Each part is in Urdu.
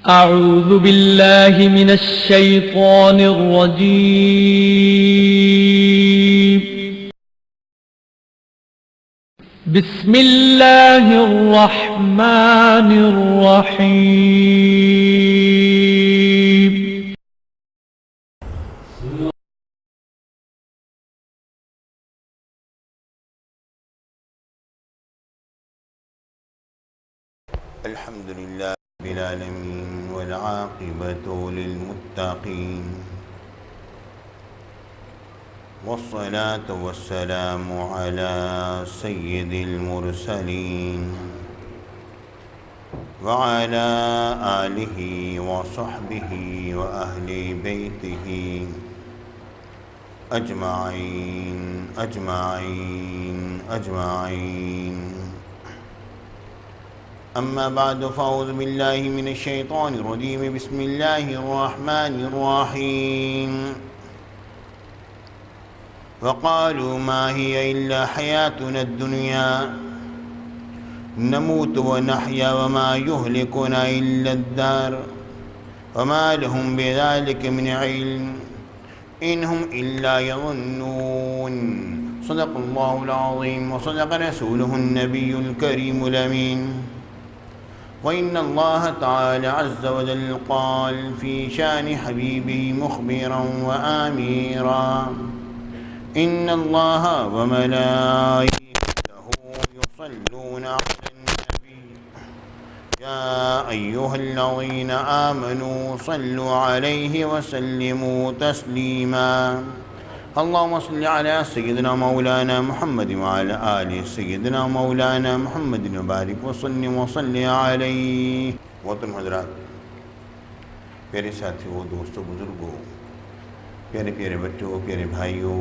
أعوذ بالله من الشيطان الرجيم. بسم الله الرحمن الرحيم. الحمد لله رب العالمين والعاقبة للمتقين والصلاة والسلام على سيد المرسلين وعلى آله وصحبه وأهل بيته أجمعين. أما بعد فأعوذ بالله من الشيطان الرجيم. بسم الله الرحمن الرحيم. وقالوا ما هي إلا حياتنا الدنيا نموت ونحيا وما يهلكنا إلا الدار وما لهم بذلك من علم إن هم إلا يظنون. صدق الله العظيم وصدق رسوله النبي الكريم الأمين. وإن الله تعالى عز وجل قال في شأن حبيبه مخبرا وآميرا إن الله وملائكته يصلون على النبي يا أيها الذين آمنوا صلوا عليه وسلموا تسليما. اللهم صل على سيدنا مولانا محمد وعلى آل سيدنا مولانا محمد وبارك وسلم وصلی علیہ. محترم حضرات، پیارے ساتھیوں، دوستوں، بزرگوں، پیارے پیارے بچوں، پیارے بھائیوں،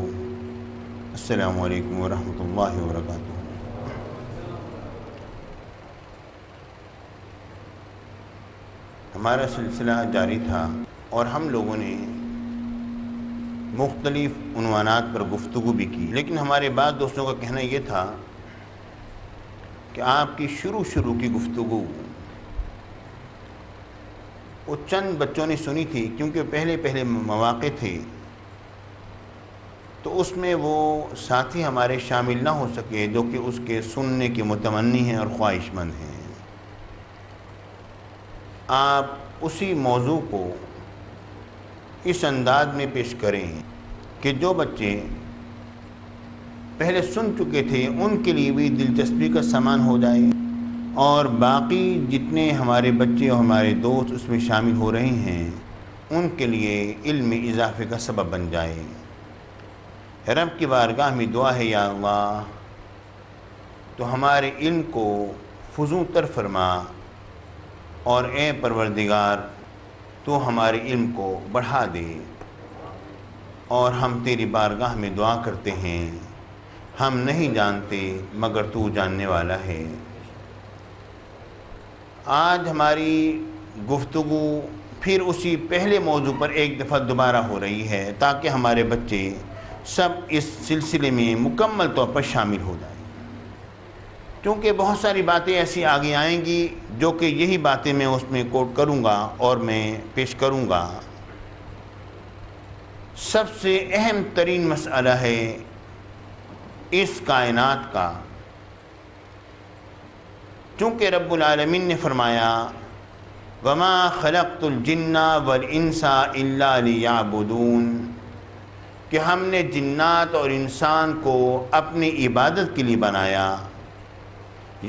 السلام علیکم ورحمۃ اللہ وبرکاتہ. ہمارا سلسلہ جاری تھا اور ہم لوگوں نے مختلف عنوانات پر گفتگو بھی کی، لیکن ہمارے بعض دوستوں کا کہنا یہ تھا کہ آپ کی شروع کی گفتگو وہ چند بچوں نے سنی تھی، کیونکہ پہلے مواقع تھے تو اس میں وہ ساتھی ہمارے شامل نہ ہو سکے جو کہ اس کے سننے کے متمنی ہیں اور خواہش مند ہیں. آپ اسی موضوع کو اس انداز میں پیش کریں کہ جو بچے پہلے سن چکے تھے ان کے لیے بھی دلچسپی کا سامان ہو جائے اور باقی جتنے ہمارے بچے اور ہمارے دوست اس میں شامل ہو رہے ہیں ان کے لیے علم میں اضافے کا سبب بن جائے. رب کی بارگاہ میں دعا ہے، یا اللہ تو ہمارے علم کو فزوں تر فرما اور اے پروردگار تو ہمارے علم کو بڑھا دے. اور ہم تیری بارگاہ میں دعا کرتے ہیں، ہم نہیں جانتے مگر تو جاننے والا ہے. آج ہماری گفتگو پھر اسی پہلے موضوع پر ایک دفعہ دوبارہ ہو رہی ہے تاکہ ہمارے بچے سب اس سلسلے میں مکمل طور پر شامل ہو جائیں، کیونکہ بہت ساری باتیں ایسی آگے آئیں گی جو کہ یہی باتیں میں اس میں کوٹ کروں گا اور میں پیش کروں گا. سب سے اہم ترین مسئلہ ہے اس کائنات کا، چونکہ رب العالمین نے فرمایا وَمَا خَلَقْتُ الْجِنَّ وَالْإِنسَ إِلَّا لِيَعْبُدُونَ، کہ ہم نے جنات اور انسان کو اپنی عبادت کے لیے بنایا،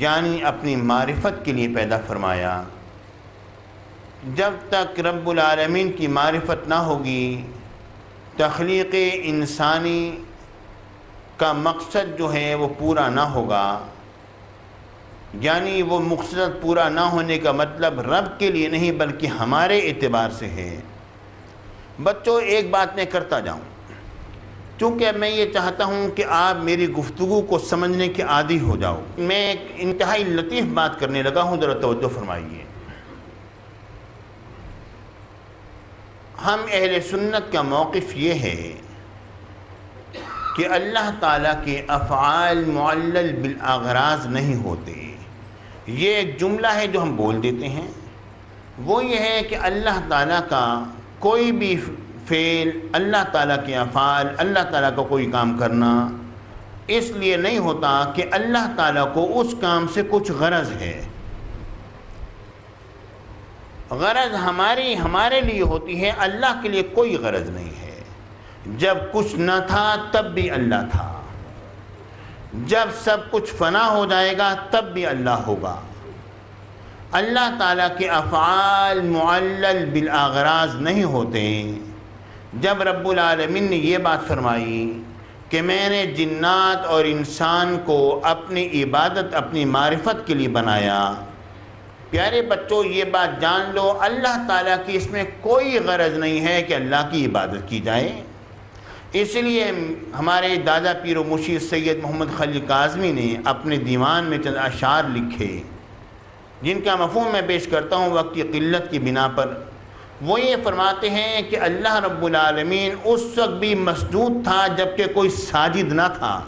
یعنی اپنی معرفت کے لیے پیدا فرمایا. جب تک رب العالمین کی معرفت نہ ہوگی تخلیق انسانی کا مقصد جو ہے وہ پورا نہ ہوگا. یعنی وہ مقصد پورا نہ ہونے کا مطلب رب کے لیے نہیں بلکہ ہمارے اعتبار سے ہے. بچوں، ایک بات میں کرتا جاؤں، چونکہ میں یہ چاہتا ہوں کہ آپ میری گفتگو کو سمجھنے کے عادی ہو جاؤ. میں ایک انتہائی لطیف بات کرنے لگا ہوں، ذرا توجہ فرمائیے. ہم اہل سنت کا موقف یہ ہے کہ اللہ تعالیٰ کے افعال معلل بالاغراض نہیں ہوتے. یہ ایک جملہ ہے جو ہم بول دیتے ہیں وہ یہ ہے کہ اللہ تعالیٰ کا کوئی بھی فعل، اللہ تعالیٰ کے افعال، اللہ تعالیٰ کا کوئی کام کرنا اس لیے نہیں ہوتا کہ اللہ تعالیٰ کو اس کام سے کچھ غرض ہے۔ غرض ہمارے لیے ہوتی ہے، اللہ کے لیے کوئی غرض نہیں ہے۔ جب کچھ نہ تھا تب بھی اللہ تھا، جب سب کچھ فنا ہو جائے گا تب بھی اللہ ہوگا۔ اللہ تعالیٰ کے افعال معلل بالاغراض نہیں ہوتے۔ جب رب العالمین نے یہ بات فرمائی کہ میں نے جنات اور انسان کو اپنی عبادت، اپنی معرفت کے لیے بنایا، پیارے بچوں یہ بات جان لو، اللہ تعالیٰ کی اس میں کوئی غرض نہیں ہے کہ اللہ کی عبادت کی جائے۔ اس لیے ہمارے دادا پیر و مرشد سید محمد خلیل کاظمی نے اپنے دیوان میں چند اشعار لکھے، جن کا مفہوم میں پیش کرتا ہوں وقت کی قلت کی بنا پر۔ وہ یہ فرماتے ہیں کہ اللہ رب العالمین اس وقت بھی مسجود تھا جبکہ کوئی ساجد نہ تھا،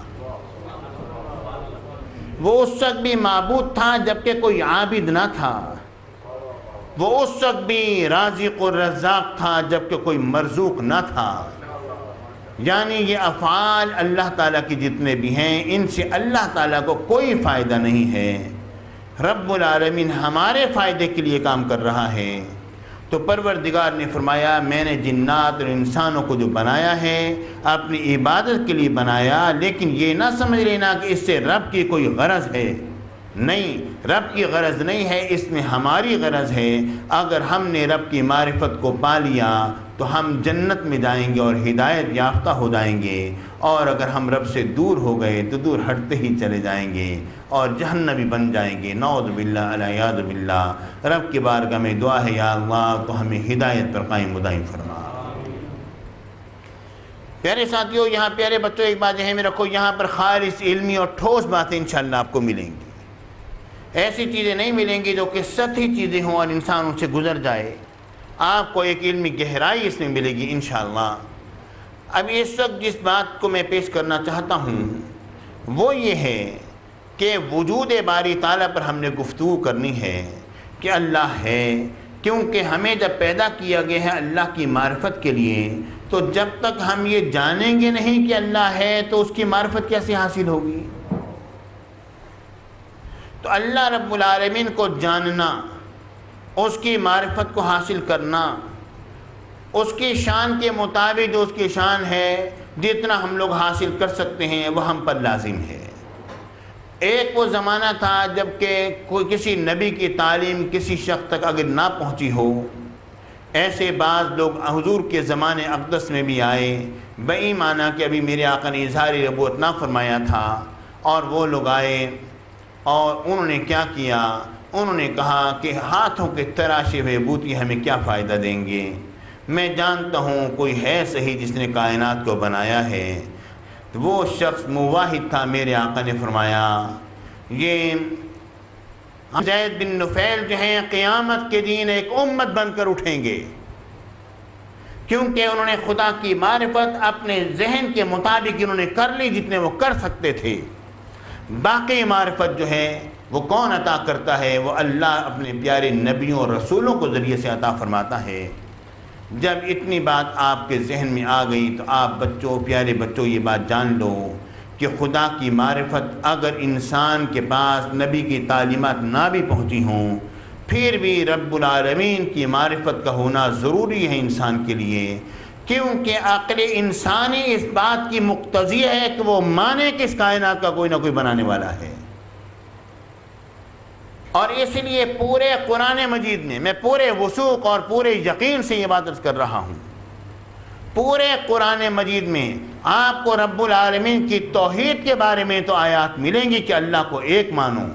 وہ اس وقت بھی معبود تھا جبکہ کوئی عابد نہ تھا، وہ اس وقت بھی رازق و رزاق تھا جبکہ کوئی مرزوق نہ تھا۔ یعنی یہ افعال اللہ تعالیٰ کی جتنے بھی ہیں ان سے اللہ تعالیٰ کو کوئی فائدہ نہیں ہے۔ رب العالمین ہمارے فائدے کے لیے کام کر رہا ہے۔ تو پروردگار نے فرمایا میں نے جنات اور انسانوں کو جو بنایا ہے اپنی عبادت کے لیے بنایا، لیکن یہ نہ سمجھ لینا کہ اس سے رب کی کوئی غرض ہے، نہیں، رب کی غرض نہیں ہے، اس میں ہماری غرض ہے۔ اگر ہم نے رب کی معرفت کو پا لیا تو ہم جنت میں جائیں گے اور ہدایت یافتہ ہو جائیں گے، اور اگر ہم رب سے دور ہو گئے تو دور ہٹتے ہی چلے جائیں گے اور جہنمی بن جائیں گے، نعوذ باللہ العیاذ باللہ۔ رب کی بارگاہ میں دعا ہے یا اللہ تو ہمیں ہدایت پر قائم و دائم فرما۔ پیارے ساتھیوں، یہاں پیارے بچوں ایک بات ذہن میں رکھو، یہاں پر خالص علمی اور ٹھوس باتیں انشاءاللہ آپ کو ملیں گی۔ ایسی چیزیں نہیں ملیں گی جو کہ سطحی چیزیں ہوں اور انسان ان سے گزر جائے۔ آپ کو ایک علمی گہرائی اس میں ملے گی انشاءاللہ۔ اب اس وقت جس بات کو میں پیش کرنا چاہتا ہوں وہ یہ ہے کہ وجود باری تعالیٰ پر ہم نے گفتگو کرنی ہے کہ اللہ ہے، کیونکہ ہمیں جب پیدا کیا گیا ہے اللہ کی معرفت کے لیے، تو جب تک ہم یہ جانیں گے نہیں کہ اللہ ہے تو اس کی معرفت کیسے حاصل ہوگی؟ تو اللہ رب العالمین کو جاننا، اس کی معرفت کو حاصل کرنا، اس کی شان کے مطابق جو اس کی شان ہے جتنا ہم لوگ حاصل کر سکتے ہیں وہ ہم پر لازم ہے۔ ایک وہ زمانہ تھا جب کہ کوئی کسی نبی کی تعلیم کسی شخص تک اگر نہ پہنچی ہو، ایسے بعض لوگ حضور کے زمانے اقدس میں بھی آئے، بےایمانہ کہ ابھی میرے آقا نے اظہار نبوت نہ فرمایا تھا، اور وہ لوگ آئے اور انہوں نے کیا کیا، انہوں نے کہا کہ ہاتھوں کے تراشے ہوئے بوتی ہمیں کیا فائدہ دیں گے، میں جانتا ہوں کوئی ہے صحیح جس نے کائنات کو بنایا ہے۔ تو وہ شخص مواحد تھا، میرے آقا نے فرمایا یہ زید بن نفیل جو ہیں قیامت کے دن ایک امت بن کر اٹھیں گے، کیونکہ انہوں نے خدا کی معرفت اپنے ذہن کے مطابق انہوں نے کر لی جتنے وہ کر سکتے تھے۔ باقی معرفت جو ہے وہ کون عطا کرتا ہے؟ وہ اللہ اپنے پیارے نبیوں اور رسولوں کو ذریعے سے عطا فرماتا ہے۔ جب اتنی بات آپ کے ذہن میں آ گئی تو آپ بچوں، پیارے بچوں، یہ بات جان لو کہ خدا کی معرفت اگر انسان کے پاس نبی کی تعلیمات نہ بھی پہنچی ہوں، پھر بھی رب العالمین کی معرفت کا ہونا ضروری ہے انسان کے لیے، کیونکہ عقل انسانی اس بات کی مقتضی ہے کہ وہ مانے کہ اس کائنات کا کوئی نہ کوئی بنانے والا ہے۔ اور اس لیے پورے قرآن مجید میں، میں پورے وثوق اور پورے یقین سے یہ بات عرض کر رہا ہوں، پورے قرآن مجید میں آپ کو رب العالمین کی توحید کے بارے میں تو آیات ملیں گی کہ اللہ کو ایک مانو،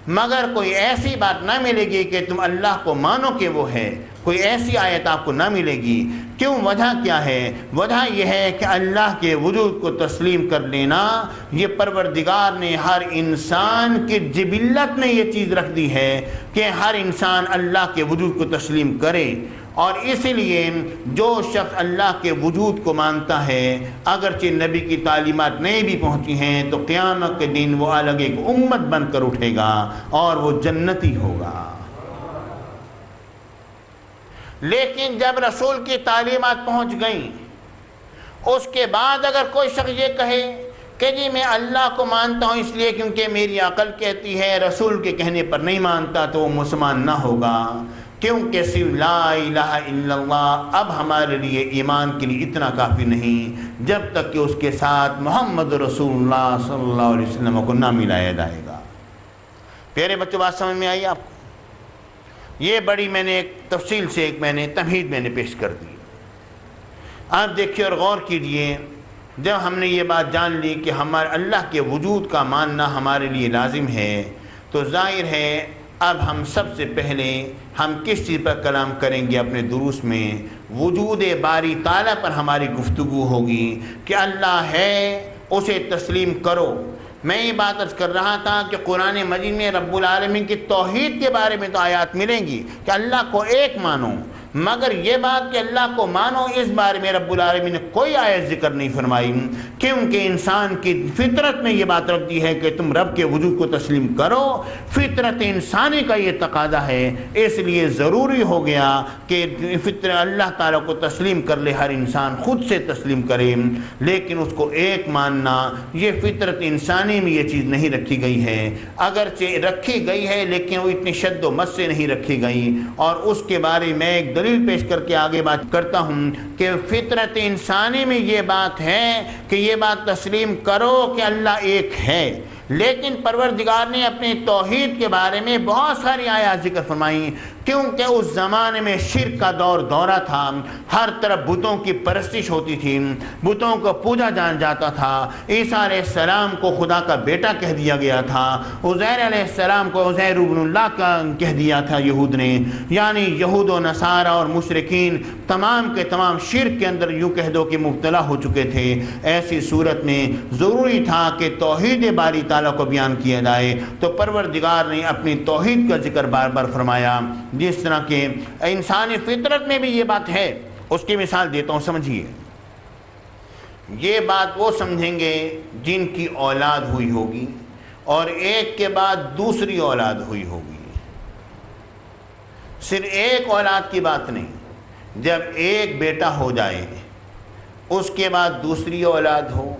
مگر کوئی ایسی بات نہ ملے گی کہ تم اللہ کو مانو کہ وہ ہے، کوئی ایسی آیت آپ کو نہ ملے گی۔ کیوں؟ وجہ کیا ہے؟ وجہ یہ ہے کہ اللہ کے وجود کو تسلیم کر لینا یہ پروردگار نے ہر انسان کی جبلت میں یہ چیز رکھ دی ہے کہ ہر انسان اللہ کے وجود کو تسلیم کرے، اور اس لیے جو شخص اللہ کے وجود کو مانتا ہے اگرچہ نبی کی تعلیمات نہیں بھی پہنچی ہیں تو قیامت کے دن وہ الگ ایک امت بن کر اٹھے گا اور وہ جنتی ہوگا۔ لیکن جب رسول کی تعلیمات پہنچ گئیں، اس کے بعد اگر کوئی شخص یہ کہے کہ جی میں اللہ کو مانتا ہوں اس لیے کیونکہ میری عقل کہتی ہے، رسول کے کہنے پر نہیں مانتا، تو وہ مسلمان نہ ہوگا، کیونکہ صرف لا الہ الا اللہ اب ہمارے لیے ایمان کے لیے اتنا کافی نہیں جب تک کہ اس کے ساتھ محمد رسول اللہ صلی اللہ علیہ وسلم کو نہ ملایا جائے گا۔ پیارے بچوں، بات سمجھ میں آئی آپ کو؟ یہ بڑی میں نے ایک تفصیل سے ایک تمہید میں نے پیش کر دی۔ آپ دیکھیے اور غور کیجئے، جب ہم نے یہ بات جان لی کہ ہمارے اللہ کے وجود کا ماننا ہمارے لیے لازم ہے، تو ظاہر ہے اب ہم سب سے پہلے ہم کس چیز پر کلام کریں گے اپنے دروس میں؟ وجود باری تعالیٰ پر ہماری گفتگو ہوگی کہ اللہ ہے، اسے تسلیم کرو۔ میں یہ بات عرض کر رہا تھا کہ قرآن مجید میں رب العالمین کی توحید کے بارے میں تو آیات ملیں گی کہ اللہ کو ایک مانو، مگر یہ بات کہ اللہ کو مانو اس بارے میں رب العالمین نے کوئی آیت ذکر نہیں فرمائی، کیونکہ انسان کی فطرت میں یہ بات رکھتی ہے کہ تم رب کے وجود کو تسلیم کرو، فطرت انسانی کا یہ تقاضا ہے، اس لیے ضروری ہو گیا کہ فطرت اللہ تعالیٰ کو تسلیم کر لے، ہر انسان خود سے تسلیم کرے، لیکن اس کو ایک ماننا یہ فطرت انسانی میں یہ چیز نہیں رکھی گئی ہے، اگرچہ رکھی گئی ہے لیکن وہ اتنی شد و مت سے نہیں رکھی گئی، اور اس کے بارے میں ایک دلیل پیش کر کے آگے بات کرتا ہوں کہ فطرت انسانی میں یہ بات ہے کہ یہ بات تسلیم کرو کہ اللہ ایک ہے، لیکن پروردگار نے اپنی توحید کے بارے میں بہت ساری آیات ذکر فرمائیں، کیونکہ اس زمانے میں شرک کا دورہ تھا، ہر طرف بتوں کی پرستش ہوتی تھی، بتوں کو پوجا جان جاتا تھا، عیسیٰ علیہ السلام کو خدا کا بیٹا کہہ دیا گیا تھا، عزیر علیہ السلام کو عزیر ابن اللہ کا کہہ دیا تھا یہود نے، یعنی یہود و نصارہ اور مشرکین تمام کے تمام شرک کے اندر یوں کہہ دو کہ مبتلا ہو چکے تھے۔ ایسی صورت میں ضروری تھا کہ توحید باری تعالیٰ کو بیان کیا جائے، تو پروردگار نے اپنی توحید کا ذکر بار بار فرمایا، جس طرح کہ انسانی فطرت میں بھی یہ بات ہے۔ اس کی مثال دیتا ہوں، سمجھیے۔ یہ بات وہ سمجھیں گے جن کی اولاد ہوئی ہوگی اور ایک کے بعد دوسری اولاد ہوئی ہوگی، صرف ایک اولاد کی بات نہیں، جب ایک بیٹا ہو جائے اس کے بعد دوسری اولاد ہو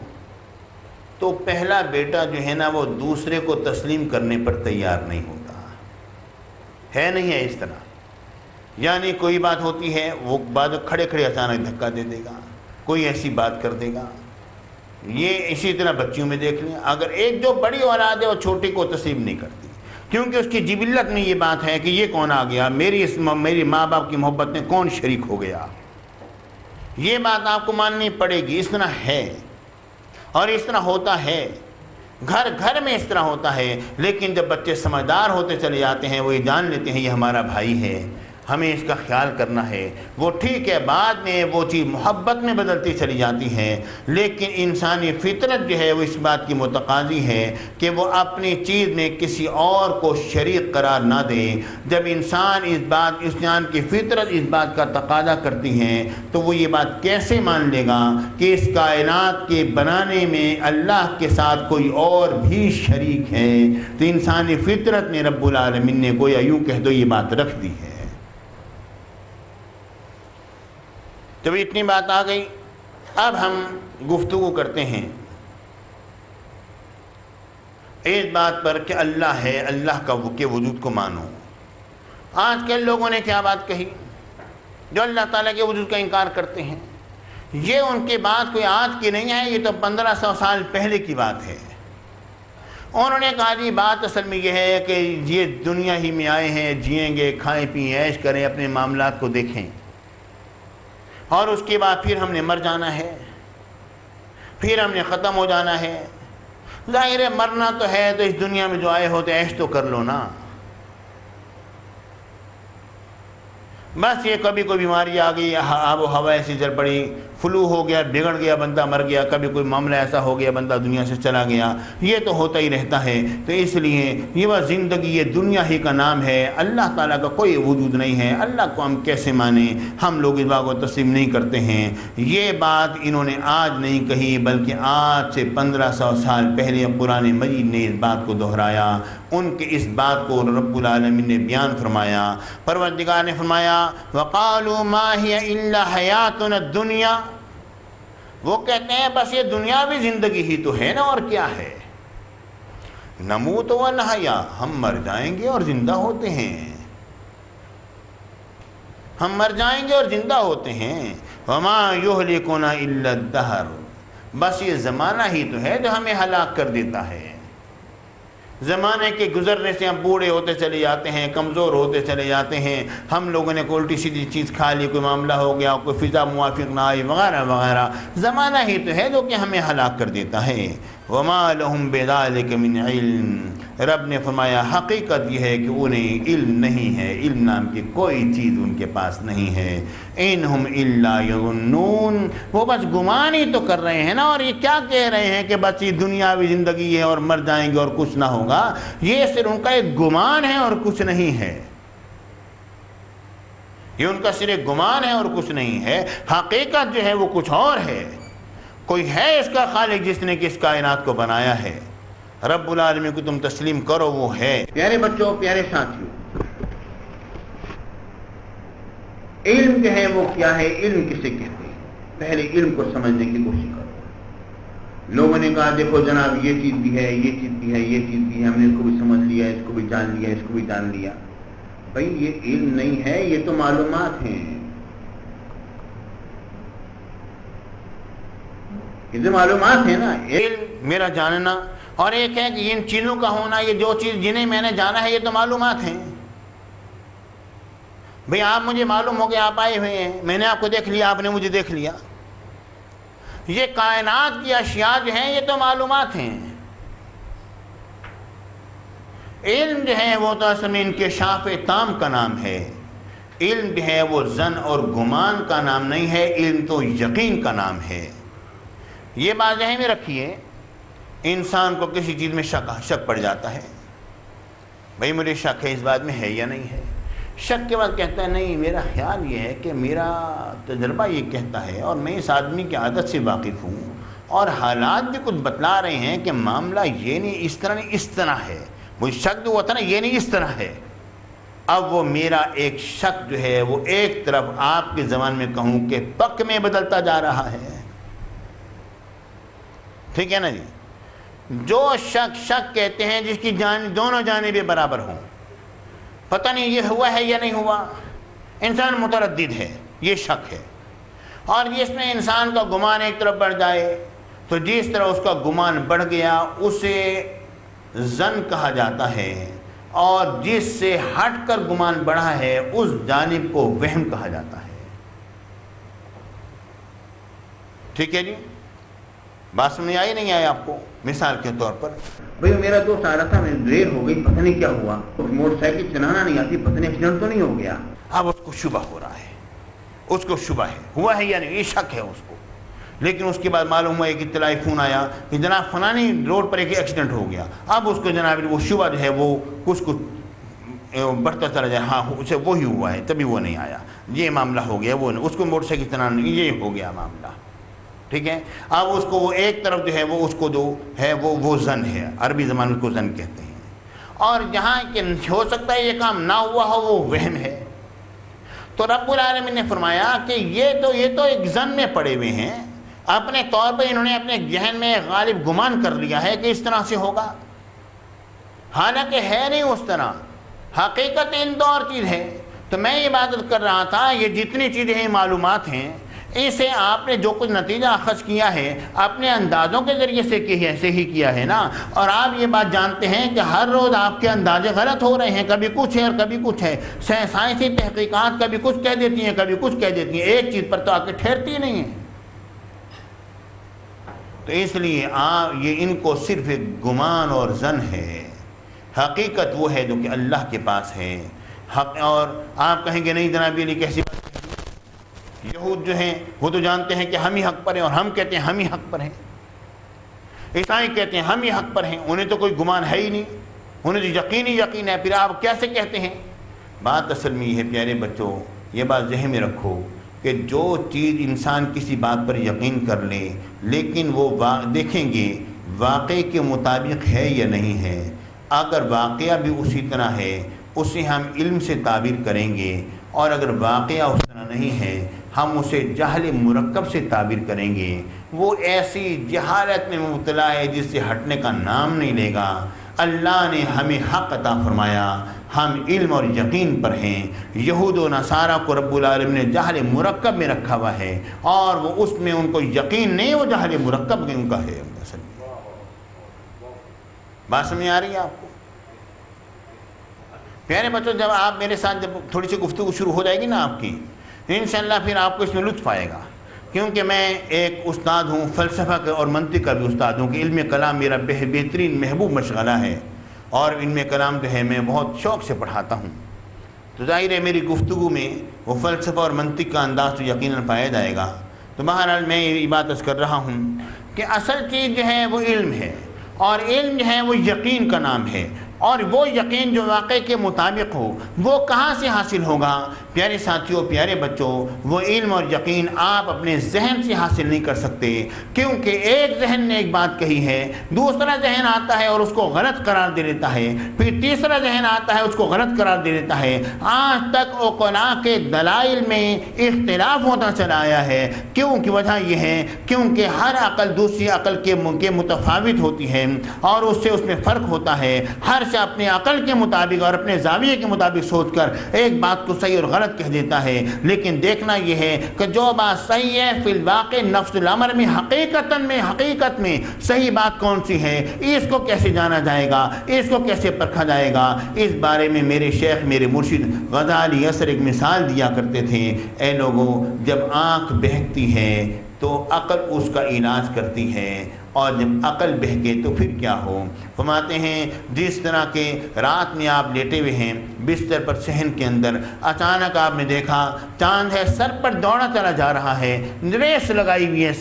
تو پہلا بیٹا جو ہے نا وہ دوسرے کو تسلیم کرنے پر تیار نہیں ہوتا ہے، نہیں ہے اس طرح، یعنی کوئی بات ہوتی ہے وہ بعد کھڑے کھڑے اچانک دھکا دے دے گا، کوئی ایسی بات کر دے گا۔ یہ اسی طرح بچیوں میں دیکھ لیں، اگر ایک جو بڑی اولاد ہے وہ چھوٹی کو تسلیم نہیں کرتی، کیونکہ اس کی جبلت میں یہ بات ہے کہ یہ کون آ گیا، میری ماں باپ کی محبت میں کون شریک ہو گیا، یہ بات آپ کو ماننی پڑے گی۔ اس طرح ہے اور اس طرح ہوتا ہے، گھر گھر میں اس طرح ہوتا ہے، لیکن جب بچے سمجھدار ہوتے چلے جاتے ہیں وہ یہ جان لیتے ہیں یہ ہمارا بھائی ہے، ہمیں اس کا خیال کرنا ہے، وہ ٹھیک ہے بعد میں وہ چیز محبت میں بدلتی چلی جاتی ہے، لیکن انسانی فطرت جو ہے وہ اس بات کی متقاضی ہے کہ وہ اپنی چیز میں کسی اور کو شریک قرار نہ دے۔ جب انسان کی فطرت اس بات کا تقاضا کرتی ہے تو وہ یہ بات کیسے مان لے گا کہ اس کائنات کے بنانے میں اللہ کے ساتھ کوئی اور بھی شریک ہے؟ تو انسانی فطرت میں رب العالمین نے گویا یوں کہہ دو یہ بات رکھ دی ہے۔ جب اتنی بات آ گئی، اب ہم گفتگو کرتے ہیں اس بات پر کہ اللہ ہے، اللہ کے وجود کو مانو۔ آج کل لوگوں نے کیا بات کہی جو اللہ تعالیٰ کے وجود کا انکار کرتے ہیں، یہ ان کی بات کوئی آج کی نہیں ہے، یہ تو 1500 سال پہلے کی بات ہے۔ انہوں نے کہا جی بات اصل میں یہ ہے کہ یہ دنیا ہی میں آئے ہیں، جئیں گے، کھائیں پئیں، عیش کریں، اپنے معاملات کو دیکھیں، اور اس کے بعد پھر ہم نے مر جانا ہے، پھر ہم نے ختم ہو جانا ہے۔ ظاہر ہے مرنا تو ہے، تو اس دنیا میں جو آئے ہوتے عیش تو کر لو نا، بس یہ کبھی کوئی بیماری آ گئی، آب و ہوا ایسی چل پڑی، فلو ہو گیا، بگڑ گیا، بندہ مر گیا، کبھی کوئی معاملہ ایسا ہو گیا بندہ دنیا سے چلا گیا، یہ تو ہوتا ہی رہتا ہے۔ تو اس لیے یہ وہ زندگی، یہ دنیا ہی کا نام ہے، اللہ تعالیٰ کا کوئی وجود نہیں ہے۔ اللہ کو ہم کیسے مانیں؟ ہم لوگ اس بات کو تسلیم نہیں کرتے ہیں۔ یہ بات انہوں نے آج نہیں کہی، بلکہ آج سے 1500 سال پہلے قرآن مجید نے اس بات کو دہرایا۔ ان کے اس بات کو رب العالمین نے بیان فرمایا۔ پروردگار نے فرمایا وَقَالُوا مَا هِيَ إِلَّا حَيَاتُنَا الدُّنْيَا، وہ کہتے ہیں بس یہ دنیاوی زندگی ہی تو ہے نا، اور کیا ہے؟ نموت و نحیا، ہم مر جائیں گے اور زندہ ہوتے ہیں، ہم مر جائیں گے اور زندہ ہوتے ہیں۔ وَمَا يُهْلِكُنَا إِلَّا الدَّهْرُ، بس یہ زمانہ ہی تو ہے جو ہمیں ہلاک کر دیتا ہے۔ زمانے کے گزرنے سے ہم بوڑھے ہوتے چلے جاتے ہیں، کمزور ہوتے چلے جاتے ہیں، ہم لوگوں نے کوئی الٹی سیدھی چیز کھا لی، کوئی معاملہ ہو گیا، کوئی فضا موافق نہ آئی، وغیرہ وغیرہ، زمانہ ہی تو ہے جو کہ ہمیں ہلاک کر دیتا ہے۔ وَمَا لَهُمْ بِذَلِكَ مِنْ عِلْمٍ، رب نے فرمایا حقیقت یہ ہے کہ انہیں علم نہیں ہے، علم نام کی کوئی چیز ان کے پاس نہیں ہے۔ اِنْهُمْ إِلَّا يَظُنُّونَ، وہ بس گمان ہی تو کر رہے ہیں نا، اور یہ کیا کہہ رہے ہیں کہ بس یہ دنیاوی زندگی ہے اور مر جائیں گے اور کچھ نہ ہوگا، یہ صرف ان کا ایک گمان ہے اور کچھ نہیں ہے۔ یہ ان کا صرف گمان ہے اور کچھ نہیں ہے، حقیقت جو ہے وہ کچھ اور ہے۔ کوئی ہے اس کا خالق جس نے کہ اس کائنات کو بنایا ہے، رب العالمین کو تم تسلیم کرو، وہ ہے۔ پیارے بچوں، پیارے ساتھیوں، علم جو ہے وہ کیا ہے؟ علم کسے کہتے ہیں؟ پہلے علم کو سمجھنے کی کوشش کرو۔ لوگوں نے کہا دیکھو جناب یہ چیز بھی ہے، یہ چیز بھی ہے، یہ چیز بھی ہے، ہم نے اس کو بھی سمجھ لیا، اس کو بھی جان لیا، اس کو بھی جان لیا۔ بھائی یہ علم نہیں ہے، یہ تو معلومات ہیں، یہ تو معلومات ہیں نا۔ علم میرا جاننا، اور ایک ہے کہ ان چیزوں کا ہونا، یہ جو چیز جنہیں میں نے جانا ہے یہ تو معلومات ہیں۔ بھئی آپ مجھے معلوم ہو کہ آپ آئے ہوئے ہیں، میں نے آپ کو دیکھ لیا، آپ نے مجھے دیکھ لیا، یہ کائنات کی اشیاء جو ہیں یہ تو معلومات ہیں۔ علم جو ہے وہ تو اصل میں انکشاف تام کا نام ہے۔ علم جو ہے وہ ظن اور گمان کا نام نہیں ہے، علم تو یقین کا نام ہے۔ یہ بات ذہن میں رکھیے، انسان کو کسی چیز میں شک پڑ جاتا ہے، بھئی مجھے شک ہے اس بات میں ہے یا نہیں ہے۔ شک کے بعد کہتا ہے نہیں، میرا خیال یہ ہے کہ میرا تجربہ یہ کہتا ہے، اور میں اس آدمی کی عادت سے واقف ہوں، اور حالات بھی کچھ بتلا رہے ہیں کہ معاملہ یہ نہیں، اس طرح نہیں، اس طرح ہے۔ مجھے شک جو ہوتا نا، یہ نہیں اس طرح ہے۔ اب وہ میرا ایک شک جو ہے وہ ایک طرف آپ کے زبان میں کہوں کہ پک میں بدلتا جا رہا ہے، ٹھیک ہے نا جی۔ جو شک کہتے ہیں جس کی دونوں جانبیں برابر ہوں، پتہ نہیں یہ ہوا ہے یا نہیں ہوا، انسان متردد ہے، یہ شک ہے۔ اور جس میں انسان کا گمان ایک طرف بڑھ جائے، تو جس طرح اس کا گمان بڑھ گیا اسے ظن کہا جاتا ہے، اور جس سے ہٹ کر گمان بڑھا ہے اس جانب کو وہم کہا جاتا ہے، ٹھیک ہے جی۔ بات سمجھ آئی نہیں آئی آپ کو؟ مثال کے طور پر بھئی میرا دوست آ رہا تھا، میں دیر ہو گئی، پتہ نہیں کیا ہوا، موٹر سائیکل چلانا نہیں آتی، پتہ نہیں ایکسیڈنٹ تو نہیں ہو گیا۔ اب اس کو شبہ ہو رہا ہے، اس کو شبہ ہے، ہوا ہے یا نہیں، یہ شک ہے اس کو۔ لیکن اس کے بعد معلوم ہوا ایک اطلاعی فون آیا کہ جناب فلانی روڈ پر ایک ایکسیڈنٹ ہو گیا۔ اب اس کو جناب وہ شبہ جو ہے وہ کچھ بڑھتا چلا جائے، ہاں اسے وہی ہوا ہے، تبھی وہ نہیں آیا، یہ معاملہ ہو گیا، وہ اس کو موٹر سائیکل چلانا نہیں، یہ ہو گیا معاملہ، ٹھیک ہے۔ اب اس کو وہ ایک طرف جو ہے وہ اس کو جو ہے وہ ظن ہے، عربی زبان میں اس کو ظن کہتے ہیں۔ اور جہاں کہ ہو سکتا ہے یہ کام نہ ہوا ہو وہ وہم ہے۔ تو رب العالمین نے فرمایا کہ یہ تو ایک ظن میں پڑے ہوئے ہیں، اپنے طور پر انہوں نے اپنے ذہن میں غالب گمان کر لیا ہے کہ اس طرح سے ہوگا، حالانکہ ہے نہیں اس طرح، حقیقت ان دو اور چیز ہے۔ تو میں یہ بات کر رہا تھا، یہ جتنی چیزیں ہیں معلومات ہیں، اسے آپ نے جو کچھ نتیجہ اخذ کیا ہے اپنے اندازوں کے ذریعے سے ہی کیا ہے نا۔ اور آپ یہ بات جانتے ہیں کہ ہر روز آپ کے اندازے غلط ہو رہے ہیں، کبھی کچھ ہے اور کبھی کچھ ہے۔ سائنسی تحقیقات کبھی کچھ کہہ دیتی ہیں، کبھی کچھ کہہ دیتی ہیں، ایک چیز پر تو آ کے ٹھہرتی نہیں ہے۔ تو اس لیے یہ ان کو صرف ایک گمان اور ظن ہے، حقیقت وہ ہے جو کہ اللہ کے پاس ہے۔ اور آپ کہیں گے نہیں جناب یہ کیسی بات، یہود جو ہیں وہ تو جانتے ہیں کہ ہم ہی حق پر ہیں اور ہم کہتے ہیں ہم ہی حق پر ہیں. عیسائی کہتے ہیں ہم ہی حق پر ہیں، انہیں تو کوئی گمان ہے ہی نہیں، انہیں تو یقین ہی یقین ہے، پھر آپ کیسے کہتے ہیں؟ بات اصل میں یہ ہے پیارے بچوں، یہ بات ذہن میں رکھو کہ جو چیز انسان کسی بات پر یقین کر لے لیکن وہ دیکھیں گے واقعے کے مطابق ہے یا نہیں ہے. اگر واقعہ بھی اسی طرح ہے اسے ہم علم سے تعبیر کریں گے، اور اگر واقعہ اس طرح نہیں ہے ہم اسے جہل مرکب سے تعبیر کریں گے. وہ ایسی جہالت میں مبتلا ہے جس سے ہٹنے کا نام نہیں لے گا. اللہ نے ہمیں حق عطا فرمایا، ہم علم اور یقین پر ہیں. یہود و نصارہ کو رب العالمین نے جہل مرکب میں رکھا ہوا ہے، اور وہ اس میں ان کو یقین نہیں، وہ جہل مرکب ان کا ہے. بات سمجھ آ رہی ہے آپ کو؟ پیارے بچوں، جب آپ میرے ساتھ جب تھوڑی سی گفتگو شروع ہو جائے گی نا آپ کی، انشاءاللہ پھر آپ کو اس میں لطف آئے گا، کیونکہ میں ایک استاد ہوں، فلسفہ کا اور منطق کا بھی استاد ہوں، کہ علم کلام میرا بہترین محبوب مشغلہ ہے، اور علم کلام جو ہے میں بہت شوق سے پڑھاتا ہوں. تو ظاہر ہے میری گفتگو میں وہ فلسفہ اور منطق کا انداز تو یقیناً پایا جائے گا. تو بہرحال میں یہ بات عرض کر رہا ہوں کہ اصل چیز جو ہے وہ علم ہے، اور علم جو ہے وہ یقین کا نام ہے، اور وہ یقین جو واقعے کے مطابق ہو وہ کہاں سے حاصل ہوگا؟ پیارے ساتھیوں، پیارے بچوں، وہ علم اور یقین آپ اپنے ذہن سے حاصل نہیں کر سکتے، کیونکہ ایک ذہن نے ایک بات کہی ہے، دوسرا ذہن آتا ہے اور اس کو غلط قرار دے دیتا ہے، پھر تیسرا ذہن آتا ہے اس کو غلط قرار دے دیتا ہے. آج تک عقلاء کے دلائل میں اختلاف ہوتا چلا آیا ہے. کیوں کی وجہ یہ ہے کیونکہ ہر عقل دوسری عقل کے متفاوت ہوتی ہے، اور اس میں فرق ہوتا ہے. ہر سے اپنے عقل کے مطابق اور اپنے زاویے کے مطابق سوچ کر ایک بات کو صحیح اور غلط کہہ دیتا ہے. لیکن دیکھنا یہ ہے کہ جو بات صحیح ہے فی الواقع نفس الامر میں حقیقت میں صحیح بات کون سی ہے، اس کو کیسے جانا جائے گا، اس کو کیسے پرکھا جائے گا. اس بارے میں میرے شیخ، میرے مرشد غزالی اثر ایک مثال دیا کرتے تھے. اے لوگوں، جب آنکھ بہکتی ہے تو عقل اس کا علاج کرتی ہے، اور جب عقل بہکے تو پھر کیا ہو؟ فرماتے ہیں جس طرح کہ رات میں آپ لیٹے ہوئے ہیں بستر پر صحن کے اندر، اچانک آپ نے دیکھا چاند ہے سر پر دوڑا چلا جا رہا ہے، ریس لگائی ہوئی ہے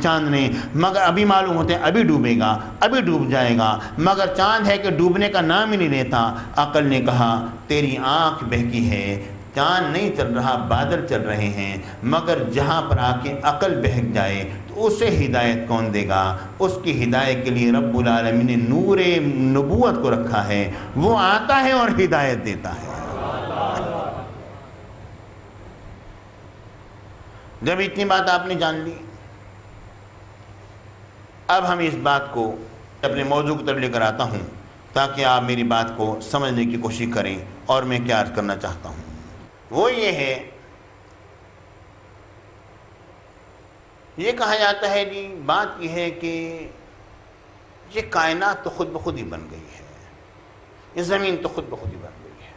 چاند نے، مگر ابھی معلوم ہوتے ہیں ابھی ڈوبے گا، ابھی ڈوب جائے گا، مگر چاند ہے کہ ڈوبنے کا نام ہی نہیں لیتا. عقل نے کہا تیری آنکھ بہکی ہے، چاند نہیں چل رہا، بادل چل رہے ہیں، مگر جہاں پر آ کے عقل بہک جائے تو اسے ہدایت کون دے گا؟ اس کی ہدایت کے لیے رب العالمین نے نور نبوت کو رکھا ہے، وہ آتا ہے اور ہدایت دیتا ہے. جب اتنی بات آپ نے جان لی، اب ہم اس بات کو اپنے موضوع کی طرف لے کر آتا ہوں تاکہ آپ میری بات کو سمجھنے کی کوشش کریں. اور میں کیا عرض کرنا چاہتا ہوں وہ یہ ہے، یہ کہا جاتا ہے جی، بات یہ ہے کہ یہ کائنات تو خود بخود ہی بن گئی ہے، یہ زمین تو خود بخود ہی بن گئی ہے.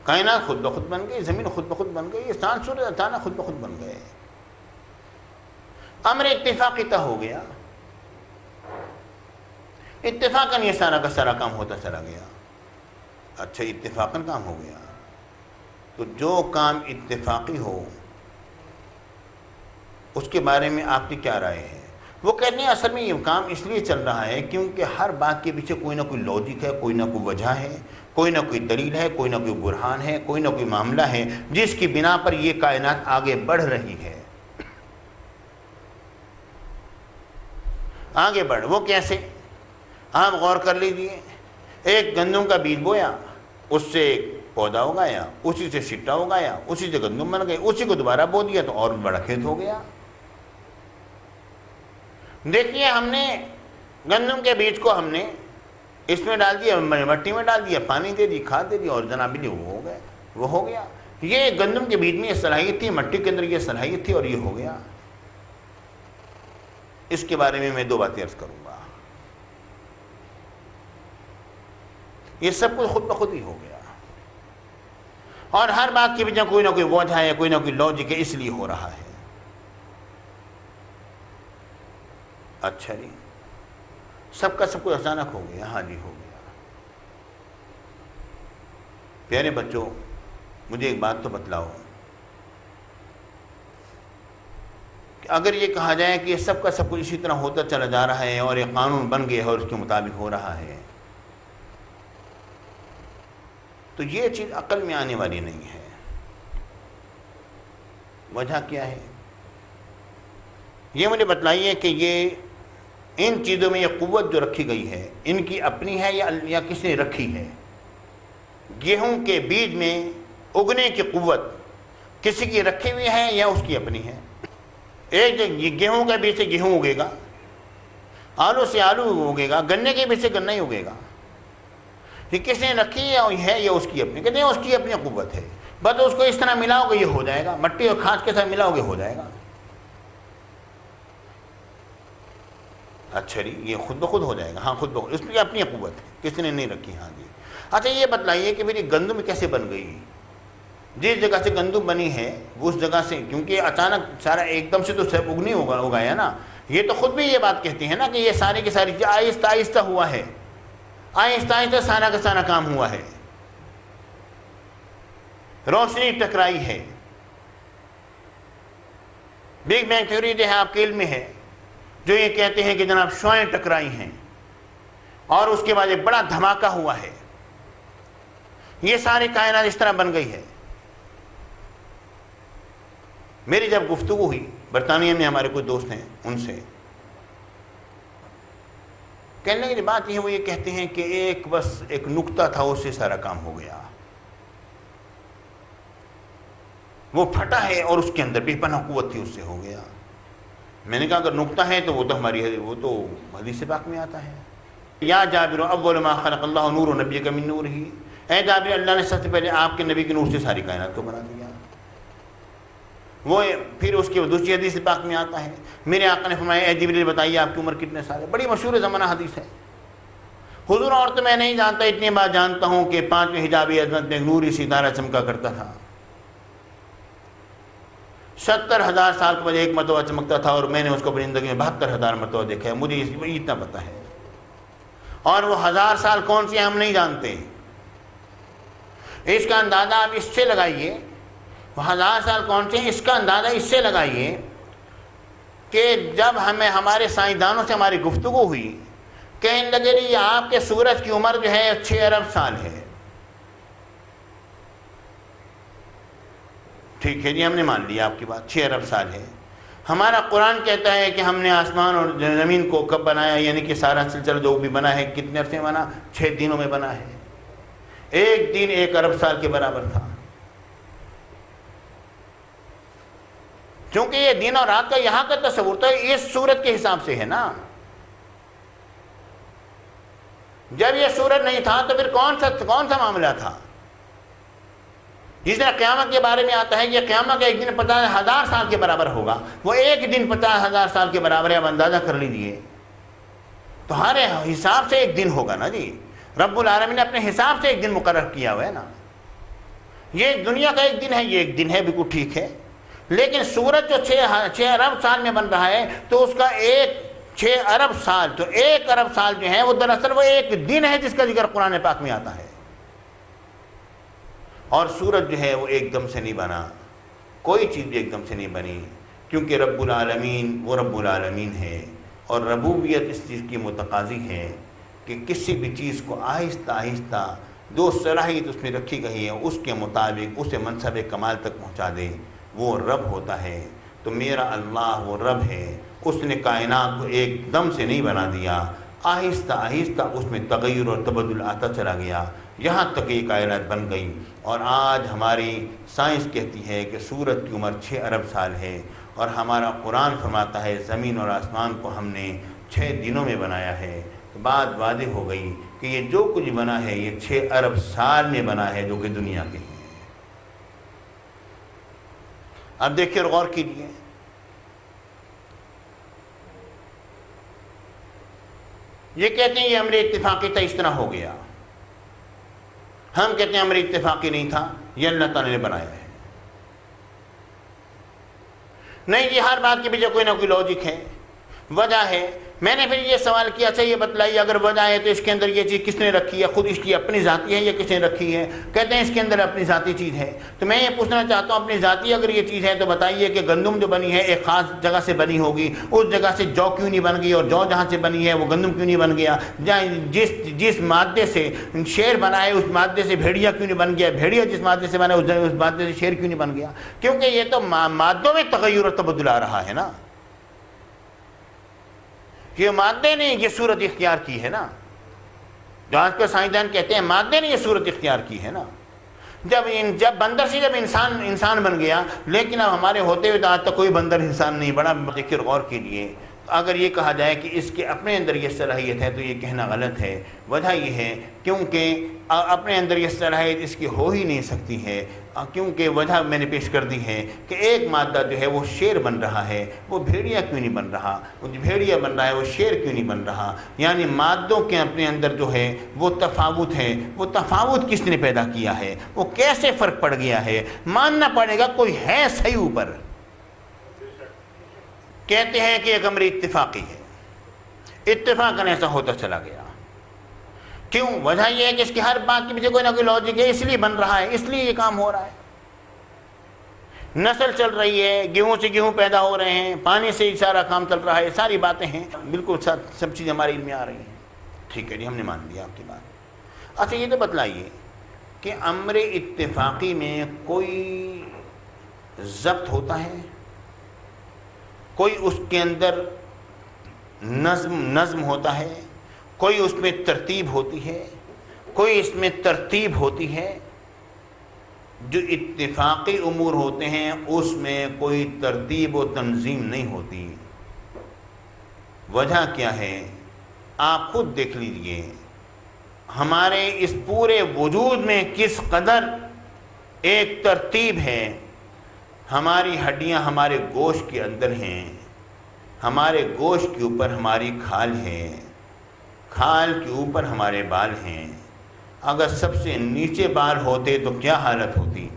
کائنات خود بخود بن گئی، زمین خود بخود بن گئی، یہ چاند سورج اچانک خود بخود بن گئے. امر اتفاقی طے ہو گیا، اتفاقاً یہ سارا کا سارا کام ہوتا چلا گیا. اچھا، اتفاقاً کام ہو گیا تو جو کام اتفاقی ہو اس کے بارے میں آپ کی کیا رائے ہے؟ وہ کہتے ہیں اصل میں یہ کام اس لیے چل رہا ہے کیونکہ ہر بات کے پیچھے کوئی نہ کوئی لاجک ہے، کوئی نہ کوئی وجہ ہے، کوئی نہ کوئی دلیل ہے، کوئی نہ کوئی برہان ہے، کوئی نہ کوئی معاملہ ہے جس کی بنا پر یہ کائنات آگے بڑھ رہی ہے. آگے بڑھ، وہ کیسے؟ آپ غور کر لیجیے، ایک گندم کا بیج بویا، اس سے ایک پودا اگایا، اسی سے سٹا اگایا، اسی سے گندم بن گئی، اسی کو دوبارہ بو دیا تو اور بڑا کھیت ہو گیا. دیکھیے، ہم نے گندم کے بیج کو ہم نے اس میں ڈال دیا، مٹی میں ڈال دیا، پانی دے دی، کھاد دے دی، اور جناب وہ ہو گئے، وہ ہو گیا. یہ گندم کے بیج میں یہ صلاحیت تھی، مٹی کے اندر یہ صلاحیت تھی، اور یہ ہو گیا. اس کے بارے میں دو باتیں عرض کروں گا. یہ سب کچھ خود بخود ہی ہو گیا، اور ہر بات کے پیچھے کوئی نہ کوئی وجہ ہے، کوئی نہ کوئی لاجک ہے، اس لیے ہو رہا ہے. اچھا جی، سب کا سب کچھ اچانک ہو گیا؟ ہاں جی، ہو گیا. پیارے بچوں، مجھے ایک بات تو بتلاؤ کہ اگر یہ کہا جائے کہ یہ سب کا سب کچھ اسی طرح ہوتا چلا جا رہا ہے اور یہ قانون بن گیا ہے اور اس کے مطابق ہو رہا ہے، تو یہ چیز عقل میں آنے والی نہیں ہے۔ وجہ کیا ہے؟ یہ مجھے بتلائیے کہ یہ ان چیزوں میں یہ قوت جو رکھی گئی ہے، ان کی اپنی ہے یا کس نے رکھی ہے؟ گیہوں کے بیج میں اگنے کی قوت کسی کی رکھی ہوئی ہے یا اس کی اپنی ہے؟ ایک گیہوں کے بیج سے گیہوں اگے گا، آلو سے آلو اگے گا، گنے کے بیج سے گنا ہی اگے گا۔ یہ کس نے رکھی ہے یا اس کی اپنی؟ کہتے ہیں اس کی اپنی قوت ہے، بس اس کو اس طرح ملاؤ گے یہ ہو جائے گا، مٹی اور کھاد کے ساتھ ملاؤ گے ہو جائے گا۔ اچھا جی، یہ خود بخود ہو جائے گا؟ ہاں خود بخود، اس کی اپنی قوت ہے، کسی نے نہیں رکھی۔ ہاں جی، اچھا یہ بتلائیے کہ میری گندم کیسے بن گئی؟ جس جگہ سے گندم بنی ہے اس جگہ سے، کیونکہ اچانک سارا ایک دم سے تو سب اگنی اگایا نا، یہ تو خود بھی یہ بات کہتی ہے نا کہ یہ ساری کی ساری آہستہ آہستہ ہوا ہے، آہستہ آہستہ سارا کا سارا کام ہوا ہے، روشنی ٹکرائی ہے۔ بگ بینگ تھیوری جو ہے آپ کے علم میں ہے، جو یہ کہتے ہیں کہ جناب شعاعیں ٹکرائی ہیں اور اس کے بعد ایک بڑا دھماکہ ہوا ہے، یہ ساری کائنات اس طرح بن گئی ہے۔ میری جب گفتگو ہوئی برطانیہ میں، ہمارے کچھ دوست ہیں، ان سے کہنے کی بات یہ ہے، وہ یہ کہتے ہیں کہ بس ایک نقطہ تھا، اس سے سارا کام ہو گیا، وہ پھٹا ہے اور اس کے اندر بے پناہ قوت تھی، اس سے ہو گیا۔ میں نے کہا اگر نقطہ ہے تو وہ تو حدیث پاک میں آتا ہے، یا جابر اول ما خلق اللہ نور نبیک من نورہ، اے جابر اللہ نے سب سے پہلے آپ کے نبی کے نور سے ساری کائنات کو بنا دیا۔ وہ پھر اس کی دوسری حدیث پاک میں آتا ہے، میرے آقا نے فرمایا اے جبریل بتائیے آپ کی عمر کتنے سال ہے؟ بڑی مشہور زمانہ حدیث ہے۔ حضور اور تو میں نہیں جانتا، اتنی بات جانتا ہوں کہ 5ویں حجابی عظمت میں نوری ستارہ چمکا کرتا تھا، 70,000 سال کے بعد ایک مرتبہ چمکتا تھا، اور میں نے اس کو اپنی زندگی میں 72,000 مرتبہ دیکھا ہے، مجھے اتنا پتہ ہے۔ اور وہ 1000 سال کون سی ہم نہیں جانتے، اس کا اندازہ آپ اس سے لگائیے، وہ 1000 سال کون سے ہیں اس کا اندازہ اس سے لگائیے کہ جب ہمارے سائنسدانوں سے ہماری گفتگو ہوئی، کہنے لگے جی آپ کے سورج کی عمر جو ہے 6 ارب سال ہے۔ ٹھیک ہے جی، ہم نے مان لیا آپ کی بات، 6 ارب سال ہے۔ ہمارا قرآن کہتا ہے کہ ہم نے آسمان اور زمین کو کب بنایا، یعنی کہ سارا سلسلہ جو بھی بنا ہے کتنے عرصے میں بنا؟ 6 دنوں میں بنا ہے۔ ایک دن 1 ارب سال کے برابر تھا، چونکہ یہ دن اور رات کا یہاں کا تصور تو اس سورت کے حساب سے ہے نا۔ جب یہ سورج نہیں تھا تو پھر کون سا معاملہ تھا؟ جس طرح قیامت کے بارے میں آتا ہے کہ قیامت کا ایک دن 50,000 سال کے برابر ہوگا، وہ ایک دن 50,000 سال کے برابر ہے، اب اندازہ کر لیجئے، تو ہر حساب سے ایک دن ہوگا نا جی۔ رب العالمین نے اپنے حساب سے ایک دن مقرر کیا ہوا ہے نا۔ یہ دنیا کا ایک دن ہے، یہ ایک دن ہے، بالکل ٹھیک ہے، لیکن سورج جو 6 ارب سال میں بن رہا ہے تو اس کا 6 ارب سال، تو 1 ارب سال جو ہے وہ دراصل وہ ایک دن ہے جس کا ذکر قرآن پاک میں آتا ہے۔ اور سورج جو ہے وہ ایک دم سے نہیں بنا، کوئی چیز بھی ایک دم سے نہیں بنی، کیونکہ رب العالمین وہ رب العالمین ہے، اور ربوبیت اس چیز کی متقاضی ہے کہ کسی بھی چیز کو آہستہ آہستہ جو صلاحیت اس میں رکھی گئی ہے اس کے مطابق اسے منصب کمال تک پہنچا دے، وہ رب ہوتا ہے۔ تو میرا اللہ وہ رب ہے، اس نے کائنات کو ایک دم سے نہیں بنا دیا، آہستہ آہستہ اس میں تغیر اور تبدل آتا چلا گیا، یہاں تک یہ کائنات بن گئی۔ اور آج ہماری سائنس کہتی ہے کہ سورج کی عمر 6 ارب سال ہے، اور ہمارا قرآن فرماتا ہے زمین اور آسمان کو ہم نے 6 دنوں میں بنایا ہے۔ بات واضح ہو گئی کہ یہ جو کچھ بنا ہے یہ 6 ارب سال میں بنا ہے، جو کہ دنیا کے ہیں۔ اب دیکھیے اور غور کیجیے، یہ کہتے ہیں یہ امر اتفاقی تھا، اس طرح ہو گیا۔ ہم کہتے ہیں امر اتفاقی نہیں تھا، یہ اللہ تعالی نے بنایا ہے۔ نہیں، یہ ہر بات کے پیچھے کوئی نہ کوئی لاجک ہے۔ وجہ ہے. میں نے پھر یہ سوال کیا اچھا یہ بتلائیے اگر وجہ ہے تو اس کے اندر یہ چیز کس نے رکھی ہے, خود اس کی اپنی ذاتی ہے یا کس نے رکھی ہے؟ کہتے ہیں اس کے اندر اپنی ذاتی چیز ہے. تو میں یہ پوچھنا چاہتا ہوں اپنی ذاتی اگر یہ چیز ہے تو بتائیے کہ گندم جو بنی ہے ایک خاص جگہ سے بنی ہوگی, اس جگہ سے جو کیوں نہیں بن گئی, اور جو جہاں سے بنی ہے وہ گندم کیوں نہیں بن گیا؟ جس مادے سے شیر بنا ہے اس مادے سے بھیڑیا کیوں نہیں بن گیا؟ بھیڑیا جس مادے سے بنا ہے اس مادے سے شیر کیوں نہیں بن گیا؟ کیونکہ یہ تو مادوں میں تغیر و تبدل آ رہا ہے نا, یہ مادے نے یہ صورت اختیار کی ہے نا. جو آج کل سائنسدان کہتے ہیں مادے نے یہ صورت اختیار کی ہے نا. جب بندر سے جب انسان بن گیا, لیکن اب ہمارے ہوتے ہوئے تو آج تک کوئی بندر انسان نہیں بڑا. دیکھیے غور کیجیے, اگر یہ کہا جائے کہ اس کے اپنے اندر یہ صلاحیت ہے تو یہ کہنا غلط ہے. وجہ یہ ہے کیونکہ اپنے اندر یہ صلاحیت اس کی ہو ہی نہیں سکتی ہے, کیونکہ وجہ میں نے پیش کر دی ہے کہ ایک مادہ جو ہے وہ شیر بن رہا ہے, وہ بھیڑیا کیوں نہیں بن رہا؟ وہ جو بھیڑیا بن رہا ہے وہ شیر کیوں نہیں بن رہا؟ یعنی مادوں کے اپنے اندر جو ہے وہ تفاوت ہے. وہ تفاوت کس نے پیدا کیا ہے؟ وہ کیسے فرق پڑ گیا ہے؟ ماننا پڑے گا کوئی ہے صحیح اوپر. کہتے ہیں کہ ایک امر اتفاقی ہے, اتفاقاً ایسا ہوتا چلا گیا. کیوں؟ وجہ یہ ہے کہ اس کی ہر بات کے پیچھے کوئی نہ کوئی لاجک ہے, اس لیے بن رہا ہے, اس لیے یہ کام ہو رہا ہے. نسل چل رہی ہے, گیہوں سے گیہوں پیدا ہو رہے ہیں, پانی سے ہی سارا کام چل رہا ہے, ساری باتیں ہیں بالکل سب چیزیں ہمارے علم میں آ رہی ہیں. ٹھیک ہے جی, ہم نے مان لیا آپ کی بات. اچھا یہ تو بتلائیے کہ امر اتفاقی میں کوئی ضبط ہوتا ہے؟ کوئی اس کے اندر نظم ہوتا ہے؟ کوئی اس میں ترتیب ہوتی ہے؟ کوئی اس میں ترتیب ہوتی ہے؟ جو اتفاقی امور ہوتے ہیں اس میں کوئی ترتیب و تنظیم نہیں ہوتی. وجہ کیا ہے آپ خود دیکھ لیجئے. ہمارے اس پورے وجود میں کس قدر ایک ترتیب ہے. ہماری ہڈیاں ہمارے گوشت کے اندر ہیں, ہمارے گوشت کے اوپر ہماری کھال ہے, کھال کے اوپر ہمارے بال ہیں. اگر سب سے نیچے بال ہوتے تو کیا حالت ہوتی؟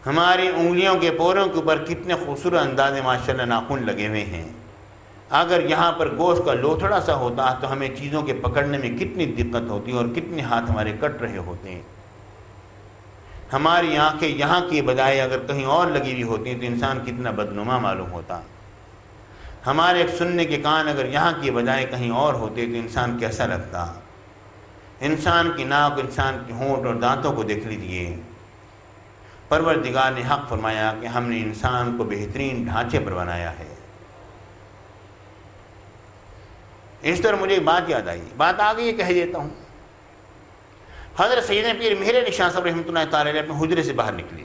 ہماری انگلیوں کے پوروں کے اوپر کتنے خوبصورت انداز ماشاءاللہ ناخن لگے ہوئے ہیں. اگر یہاں پر گوشت کا لوتھڑا سا ہوتا تو ہمیں چیزوں کے پکڑنے میں کتنی دقت ہوتی اور کتنے ہاتھ ہمارے کٹ رہے ہوتے ہیں. ہماری آنکھیں یہاں کی بجائے اگر کہیں اور لگی ہوئی ہوتی ہیں تو انسان کتنا بدنما معلوم ہوتا. ہمارے سننے کے کان اگر یہاں کی بجائے کہیں اور ہوتے تو انسان کیسا لگتا. انسان کی ناک, انسان کے ہونٹ اور دانتوں کو دیکھ لیجیے. پروردگار نے حق فرمایا کہ ہم نے انسان کو بہترین ڈھانچے پر بنایا ہے. اس طرح مجھے ایک بات یاد آئی, بات آ گئی کہہ دیتا ہوں. حضرت سیدنا پیر مہر علی شاہ صاحب رحمۃ اللہ تعالی علیہ اپنے حجرے سے باہر نکلے.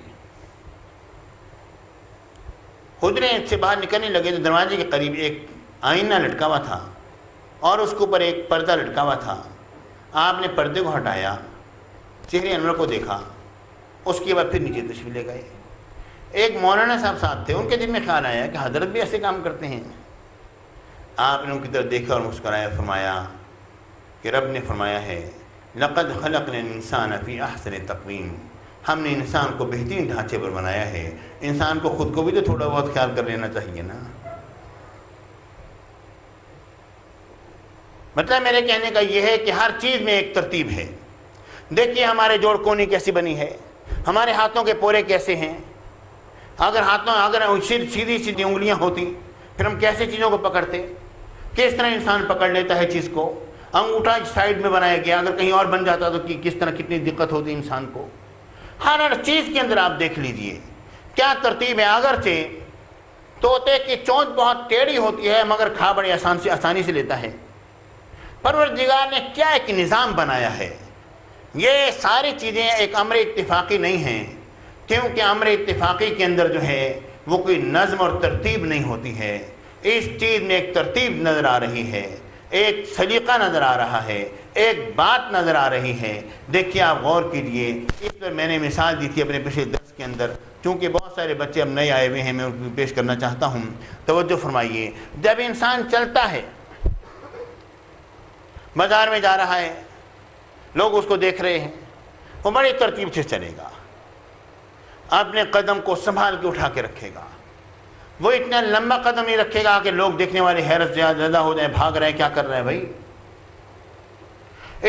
حجرے سے باہر نکلنے لگے تو دروازے کے قریب ایک آئینہ لٹکا ہوا تھا اور اس کے اوپر ایک پردہ لٹکا ہوا تھا. آپ نے پردے کو ہٹایا, چہرے انور کو دیکھا, اس کے بعد پھر نیچے تشریف لے گئے. ایک مولانا صاحب ساتھ تھے, ان کے دل میں خیال آیا کہ حضرت بھی ایسے کام کرتے ہیں. آپ نے ان کی طرف دیکھا اور مسکرایا, فرمایا کہ رب نے فرمایا ہے لقد خلقنا الانسان فی احسن تقویم, ہم نے انسان کو بہترین ڈھانچے پر بنایا ہے. انسان کو خود کو بھی تو تھوڑا بہت خیال کر لینا چاہیے نا. مطلب میرے کہنے کا یہ ہے کہ ہر چیز میں ایک ترتیب ہے. دیکھیے ہمارے جوڑ کونی کیسی بنی ہے, ہمارے ہاتھوں کے پورے کیسے ہیں. اگر سیدھی سیدھی انگلیاں ہوتی پھر ہم کیسے چیزوں کو پکڑتے, کس طرح انسان پکڑ لیتا ہے چیز کو. انگوٹھا سائیڈ میں بنایا گیا, اگر کہیں اور بن جاتا تو کس طرح کتنی دقت ہوتی انسان کو. ہر چیز کے اندر آپ دیکھ لیجئے کیا ترتیب ہے. اگرچہ طوطے کی چونچ بہت ٹیڑھی ہوتی ہے مگر کھا بڑی آسانی سے لیتا ہے. پروردگار نے کیا ایک نظام بنایا ہے. یہ ساری چیزیں ایک امر اتفاقی نہیں ہیں, کیونکہ امر اتفاقی کے اندر جو ہے وہ کوئی نظم اور ترتیب نہیں ہوتی ہے. اس چیز میں ایک ترتیب نظر آ رہی ہے, ایک سلیقہ نظر آ رہا ہے, ایک بات نظر آ رہی ہے. دیکھیے آپ غور کیجئے, اس پر میں نے مثال دی تھی اپنے پچھلے درس کے اندر, چونکہ بہت سارے بچے اب نئے آئے ہوئے ہیں, میں ان کو پیش کرنا چاہتا ہوں. توجہ فرمائیے, جب انسان چلتا ہے, بازار میں جا رہا ہے, لوگ اس کو دیکھ رہے ہیں, وہ بڑی ترتیب سے چلے گا, اپنے قدم کو سنبھال کے اٹھا کے رکھے گا, وہ اتنا لمبا قدم نہیں رکھے گا کہ لوگ دیکھنے والے حیرت زیادہ ہو جائیں، بھاگ رہے ہیں، کیا کر رہے ہیں بھائی.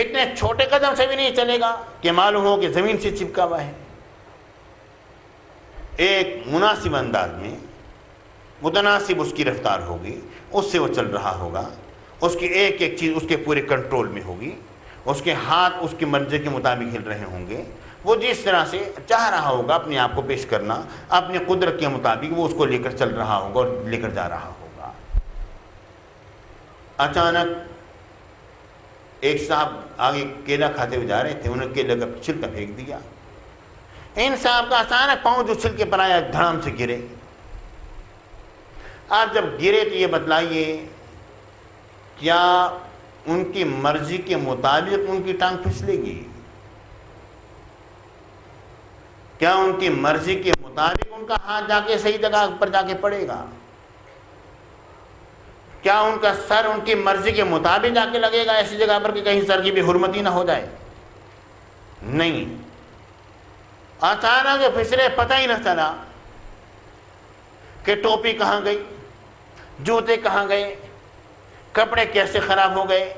اتنے چھوٹے قدم سے بھی نہیں چلے گا کہ معلوم ہو کہ زمین سے چپکا ہوا ہے. ایک مناسب انداز میں متناسب اس کی رفتار ہوگی، اس سے وہ چل رہا ہوگا، اس کی ایک ایک چیز اس کے پورے کنٹرول میں ہوگی، اس کے ہاتھ اس کی مرضی کے مطابق ہل رہے ہوں گے. وہ جس طرح سے چاہ رہا ہوگا اپنے آپ کو پیش کرنا، اپنی قدرت کے مطابق وہ اس کو لے کر چل رہا ہوگا اور لے کر جا رہا ہوگا. اچانک ایک صاحب آگے کیلا کھاتے ہوئے جا رہے تھے، انہوں نے کیلے کا چھلکا پھینک دیا. ان صاحب کا اچانک پاؤں جو چھلکے پر آیا دھڑام سے گرے. آپ جب گرے تو یہ بتلائیے کیا ان کی مرضی کے مطابق ان کی ٹانگ پھسلے گی؟ کیا ان کی مرضی کے مطابق ان کا ہاتھ جا کے صحیح جگہ پر جا کے پڑے گا؟ کیا ان کا سر ان کی مرضی کے مطابق جا کے لگے گا ایسی جگہ پر کہ کہیں سر کی بھی حرمتی نہ ہو جائے؟ نہیں. اچانک پھسلے، پتہ ہی نہ چلا کہ ٹوپی کہاں گئی، جوتے کہاں گئے، کپڑے کیسے خراب ہو گئے.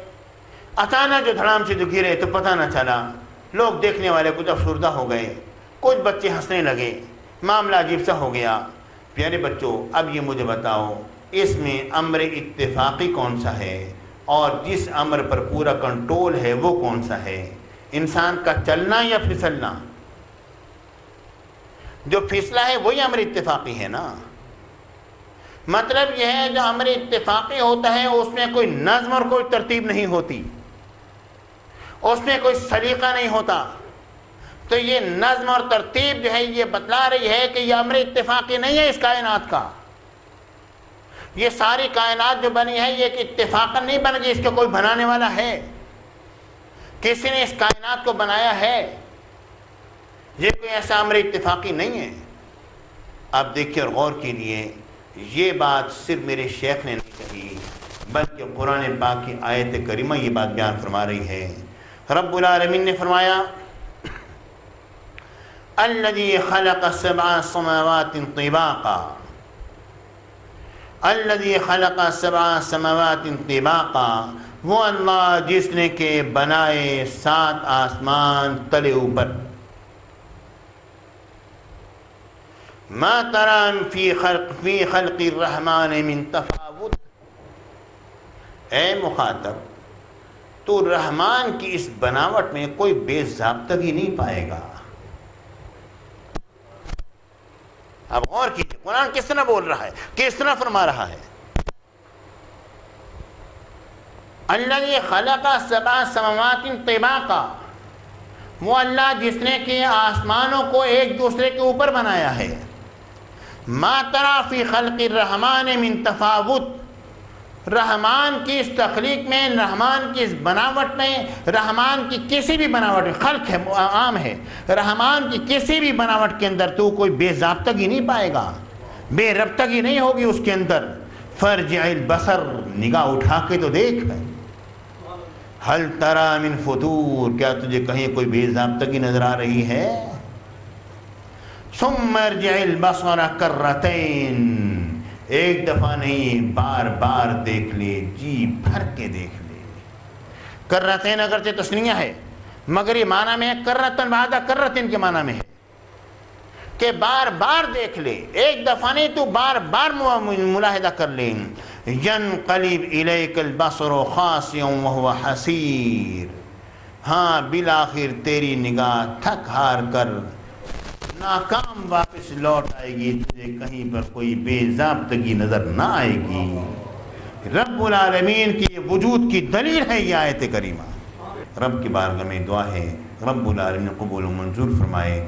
اچانک جو دھڑام سے جو گرے تو پتہ نہ چلا. لوگ دیکھنے والے کچھ افسردہ ہو گئے، کچھ بچے ہنسنے لگے، معاملہ عجیب سا ہو گیا. پیارے بچوں، اب یہ مجھے بتاؤ اس میں امر اتفاقی کون سا ہے اور جس امر پر پورا کنٹرول ہے وہ کون سا ہے؟ انسان کا چلنا یا پھسلنا؟ جو پھسلا ہے وہی امر اتفاقی ہے نا. مطلب یہ ہے جو امر اتفاقی ہوتا ہے اس میں کوئی نظم اور کوئی ترتیب نہیں ہوتی، اس میں کوئی سلیقہ نہیں ہوتا. تو یہ نظم اور ترتیب جو ہے یہ بتلا رہی ہے کہ یہ امر اتفاقی نہیں ہے اس کائنات کا. یہ ساری کائنات جو بنی ہے یہ ایک اتفاقاً نہیں بن گئی، اس کا کوئی بنانے والا ہے، کسی نے اس کائنات کو بنایا ہے. یہ کوئی ایسا امر اتفاقی نہیں ہے. آپ دیکھیے اور غور کیجیے، یہ بات صرف میرے شیخ نے نہیں کہی بلکہ قرآن پاک کی آیت کریمہ یہ بات بیان فرما رہی ہے. رب العالمین نے فرمایا الذی خلق سبع سماوات طباقا، الذی خلق سبع سماوات طباقا، وہ اللہ جس نے کہ بنائے 7 آسمان تلے اوپر. ما ترى فی خلق الرحمن من تفاوت، اے مخاطب تو رحمان کی اس بناوٹ میں کوئی بے ضابطگی نہیں پائے گا. اب غور کیجیے قرآن کس طرح بول رہا ہے، کس طرح فرما رہا ہے. الذی خلق 7 سماوات طباقا، وہ اللہ جس نے کہ آسمانوں کو ایک دوسرے کے اوپر بنایا ہے. ما ترى فی خلق الرحمن من تفاوت، رحمان کی اس تخلیق میں، رحمان کی اس بناوٹ میں، رحمان کی کسی بھی بناوٹ میں، خلق ہے عام ہے، رحمان کی کسی بھی بناوٹ کے اندر تو کوئی بے ضابطگی نہیں پائے گا، بے ربطگی نہیں ہوگی اس کے اندر. فرجع البصر، نگاہ اٹھا کے تو دیکھ، هل ترى من فطور، کیا تجھے کہیں کوئی بے ضابطگی نظر آ رہی ہے؟ ثم ارجع البصر کرتین، ایک دفعہ نہیں بار بار دیکھ لے، جی بھر کے دیکھ لے. کرتین اگرچہ تسنیہ ہے مگر یہ معنی میں ہے کرتن بعد کرتن کے معنی میں ہے کہ بار بار دیکھ لے، ایک دفعہ نہیں تو بار بار ملاحظہ کر لیں. ینقلب الیک البصر خاسئا وهو حسیر، ہاں بالآخر تیری نگاہ تھک ہار کر ناکام واپس لوٹ آئے گی، تجھے کہیں پر کوئی بے ضابطگی نظر نہ آئے گی. رب العالمین کی وجود کی دلیل ہے یہ آیت کریمہ. رب کی بارگاہ میں دعا ہے رب العالمین قبول و منظور فرمائے.